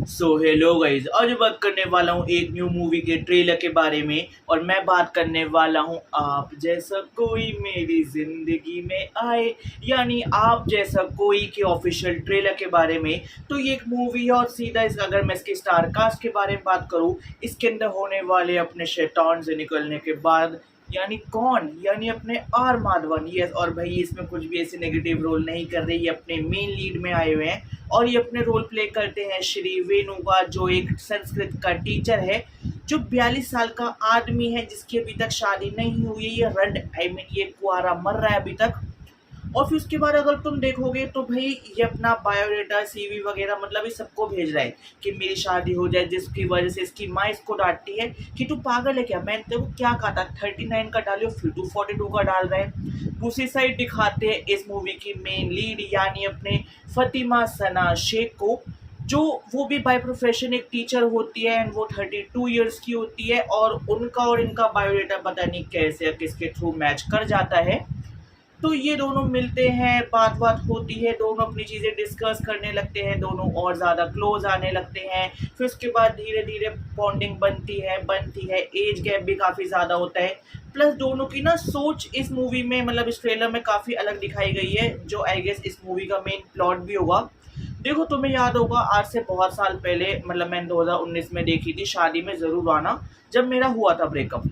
Hello guys, आज मैं बात करने वाला हूँ एक न्यू मूवी के ट्रेलर के बारे में। और मैं बात करने वाला हूँ आप जैसा कोई मेरी जिंदगी में आए, यानी आप जैसा कोई के ऑफिशियल ट्रेलर के बारे में। तो ये एक मूवी है और सीधा अगर मैं इसके स्टार कास्ट के बारे में बात करूँ, इसके अंदर होने वाले अपने शैतान से निकलने के बाद यानी कौन, यानी अपने आर माधवन। यस, और भाई इसमें कुछ भी ऐसे नेगेटिव रोल नहीं कर रहे, ये अपने मेन लीड में आए हुए हैं और ये अपने रोल प्ले करते हैं श्री वेणु का, जो एक संस्कृत का टीचर है, जो 42 साल का आदमी है, जिसकी अभी तक शादी नहीं हुई है। ये रड ये कुआरा मर रहा है अभी तक। और फिर उसके बाद अगर तुम देखोगे तो भाई ये अपना बायोडाटा सीवी वगैरह मतलब ये सबको भेज रहा है कि मेरी शादी हो जाए, जिसकी वजह से इसकी माँ इसको डांटती है कि तू पागल है क्या, मैंने तेरे को क्या कहा था 39 का डालियो फिर तू 42 का डाल रहा है। दूसरी साइड दिखाते हैं इस मूवी की मेन लीड यानी अपने फतिमा सना शेख को, जो वो भी बाय प्रोफेशन एक टीचर होती है एंड वो 32 इयर्स की होती है। और उनका और इनका बायोडाटा पता नहीं कैसे किसके थ्रू मैच कर जाता है। तो ये दोनों मिलते हैं, बात बात होती है, दोनों अपनी चीज़ें डिस्कस करने लगते हैं, दोनों और ज़्यादा क्लोज आने लगते हैं। फिर उसके बाद धीरे धीरे बॉन्डिंग बनती है, एज गैप भी काफ़ी ज़्यादा होता है। प्लस दोनों की ना सोच इस मूवी में मतलब इस ट्रेलर में काफ़ी अलग दिखाई गई है, जो आई गेस इस मूवी का मेन प्लॉट भी होगा। देखो तुम्हें याद होगा आज से बहुत साल पहले, मतलब मैंने 2019 में देखी थी शादी में ज़रूर आना, जब मेरा हुआ था ब्रेकअप।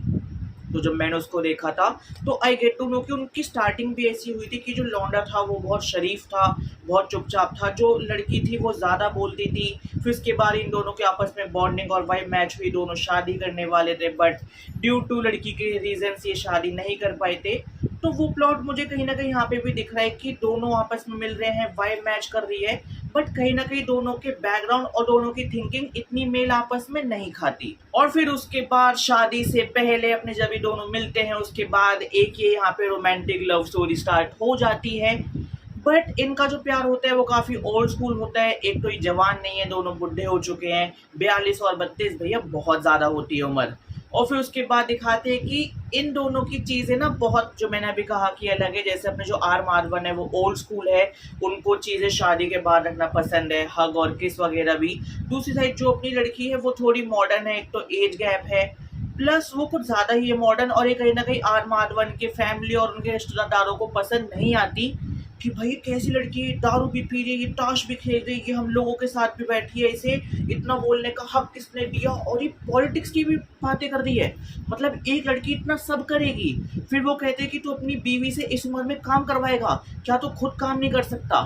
तो जब मैंने उसको देखा था तो आई गेट टू नो कि उनकी स्टार्टिंग भी ऐसी हुई थी कि जो लौंडा था वो बहुत शरीफ था, बहुत चुपचाप था, जो लड़की थी वो ज़्यादा बोलती थी। फिर उसके बाद इन दोनों के आपस में बॉन्डिंग और वाइब मैच हुई, दोनों शादी करने वाले थे, बट ड्यू टू लड़की के रीजन ये शादी नहीं कर पाए थे। तो वो प्लॉट मुझे कहीं ना कहीं यहाँ पे भी दिख रहा है कि दोनों आपस में मिल रहे हैं, वाइब मैच कर रही है, बट कहीं ना कहीं दोनों के बैकग्राउंड और दोनों की थिंकिंग इतनी मेल आपस में नहीं खाती। और फिर उसके बाद शादी से पहले अपने जब ये दोनों मिलते हैं उसके बाद एक ये यहाँ पे रोमांटिक लव स्टोरी स्टार्ट हो जाती है। बट इनका जो प्यार होता है वो काफ़ी ओल्ड स्कूल होता है। एक तो ये जवान नहीं है, दोनों बुढ़े हो चुके हैं, 42 और 32 भैया बहुत ज़्यादा होती है उम्र। और फिर उसके बाद दिखाते हैं कि इन दोनों की चीज़ें ना बहुत, जो मैंने अभी कहा कि अलग है। जैसे अपने जो आर माधवन है वो ओल्ड स्कूल है, उनको चीज़ें शादी के बाद रखना पसंद है, हग और किस वगैरह भी। दूसरी साइड जो अपनी लड़की है वो थोड़ी मॉडर्न है, एक तो एज गैप है, प्लस वो कुछ ज़्यादा ही है मॉडर्न, और ये कहीं ना कहीं आर माधवन के फैमिली और उनके रिश्तेदारों को पसंद नहीं आती कि भाई कैसी लड़की दारू भी पी रही है, ताश भी खेल रही है, हम लोगों के साथ भी बैठी है, इसे इतना बोलने का हक किसने दिया, और ये पॉलिटिक्स की भी बातें कर रही है। मतलब एक लड़की इतना सब करेगी, फिर वो कहते हैं कि तू अपनी बीवी से इस उम्र में काम करवाएगा क्या, तो खुद काम नहीं कर सकता।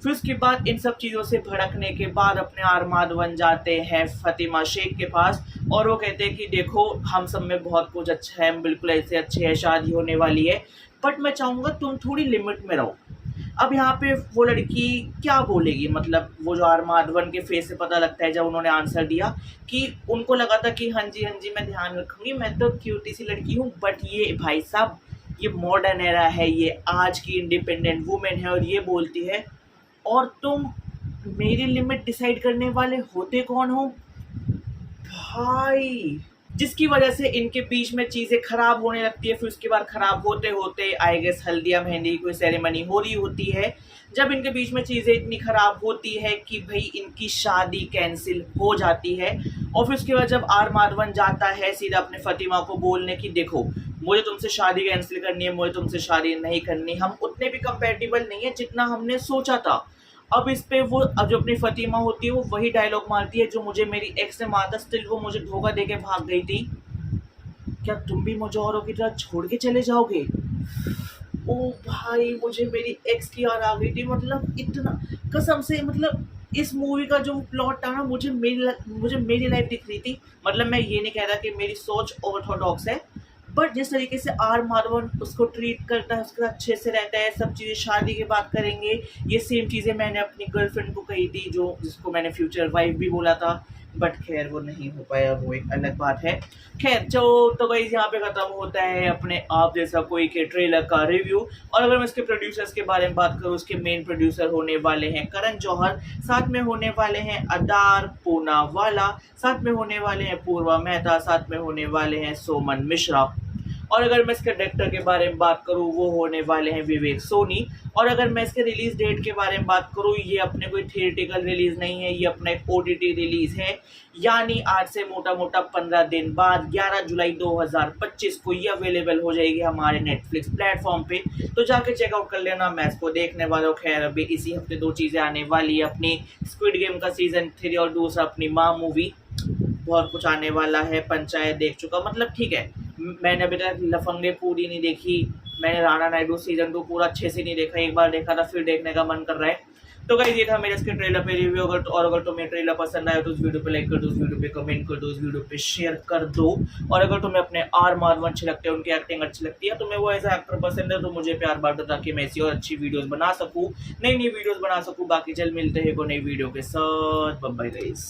फिर उसके बाद इन सब चीज़ों से भड़कने के बाद अपने आर माधवन जाते हैं फतिमा शेख के पास और वो कहते हैं कि देखो हम सब में बहुत कुछ अच्छा है, हम बिल्कुल ऐसे अच्छे हैं, शादी होने वाली है, बट मैं चाहूँगा तुम थोड़ी लिमिट में रहो। अब यहाँ पे वो लड़की क्या बोलेगी, मतलब वो जो आर माधवन के फेस से पता लगता है जब उन्होंने आंसर दिया कि उनको लगा था कि हाँ जी मैं ध्यान रखूंगी, मैं तो क्यूटी सी लड़की हूँ, बट ये भाई साहब ये मॉडर्न एरा है, ये आज की इंडिपेंडेंट वुमेन है और ये बोलती है और तुम मेरी लिमिट डिसाइड करने वाले होते कौन हो भाई। जिसकी वजह से इनके बीच में चीज़ें खराब होने लगती है। फिर उसके बाद खराब होते होते आई गेस हल्दिया मेहंदी की कोई सेरेमनी हो रही होती है, जब इनके बीच में चीज़ें इतनी खराब होती है कि भाई इनकी शादी कैंसिल हो जाती है। और फिर उसके बाद जब आर माधवन जाता है सीधा अपने फतिमा को बोलने की देखो मुझे तुमसे शादी कैंसिल करनी है, मुझे तुमसे शादी नहीं करनी, हम उतने भी कंपेटिबल नहीं है जितना हमने सोचा था। अब इस पे वो अब जो अपनी फतिमा होती है वो वही डायलॉग मारती है जो मुझे मेरी एक्स ने मारा था, स्टिल वो मुझे धोखा देके भाग गई थी, क्या तुम भी मुझे औरों की तरह छोड़ के चले जाओगे। ओ भाई मुझे मेरी एक्स की याद आ गई थी, मतलब इतना कसम से, मतलब इस मूवी का जो प्लॉट था ना मुझे मेरी लाइफ दिख रही थी। मतलब मैं ये नहीं कह रहा कि मेरी सोच ऑर्थोडॉक्स है, बट जिस तरीके से आर माधवन उसको ट्रीट करता है, उसके साथ अच्छे से रहता है, सब चीज़ें शादी की बात करेंगे, ये सेम चीज़ें मैंने अपनी गर्लफ्रेंड को कही थी जो जिसको मैंने फ्यूचर वाइफ भी बोला था, बट खैर वो नहीं हो पाया, वो एक अलग बात है। खैर तो गाइस यहाँ पे ख़त्म होता है अपने आप जैसा कोई के ट्रेलर का रिव्यू। और अगर मैं इसके प्रोड्यूसर्स के बारे में बात करूँ, उसके मेन प्रोड्यूसर होने वाले हैं करण जौहर, साथ में होने वाले हैं अदार पूनावाला, साथ में होने वाले हैं पूर्वा मेहता, साथ में होने वाले हैं सोमन मिश्रा। और अगर मैं इसके डायरेक्टर के बारे में बात करूँ वो होने वाले हैं विवेक सोनी। और अगर मैं इसके रिलीज डेट के बारे में बात करूँ, ये अपने कोई थिएटिकल रिलीज नहीं है, ये अपना एक ओटीटी रिलीज है। यानी आज से मोटा मोटा 15 दिन बाद 11 जुलाई 2025 को ये अवेलेबल हो जाएगी हमारे नेटफ्लिक्स प्लेटफॉर्म पे। तो जाके चेकआउट कर लेना। मैं इसको देखने वाला हूँ। खैर अभी इसी हफ्ते 2 चीज़ें आने वाली है, अपनी स्क्विड गेम का सीजन 3 और दूसरा अपनी माँ मूवी। बहुत कुछ आने वाला है। पंचायत देख चुका, मतलब ठीक है। मैंने अभी तक लफंगे पूरी नहीं देखी। मैंने राणा नायडू सीजन 2 पूरा अच्छे से नहीं देखा, एक बार देखा था, फिर देखने का मन कर रहा है। तो गाइस ये था मेरे इसके ट्रेलर पे रिव्यू। अगर तुम्हें ट्रेलर पसंद आया तो उस वीडियो पे लाइक कर दो, उस वीडियो पे कमेंट कर दो, उस वीडियो पे शेयर कर दो। और अगर तुम्हें अपने आर माधवन अच्छे लगते हैं, उनकी एक्टिंग अच्छी लगती है, तुम्हें वो ऐसा एक्टर पसंद है, तो मुझे प्यार बांट दो ताकि मैं ऐसी और अच्छी वीडियोस बना सकूं, नई वीडियोस बना सकूं। बाकी चल मिलते हैं को नई वीडियो के साथ। Bye bye guys.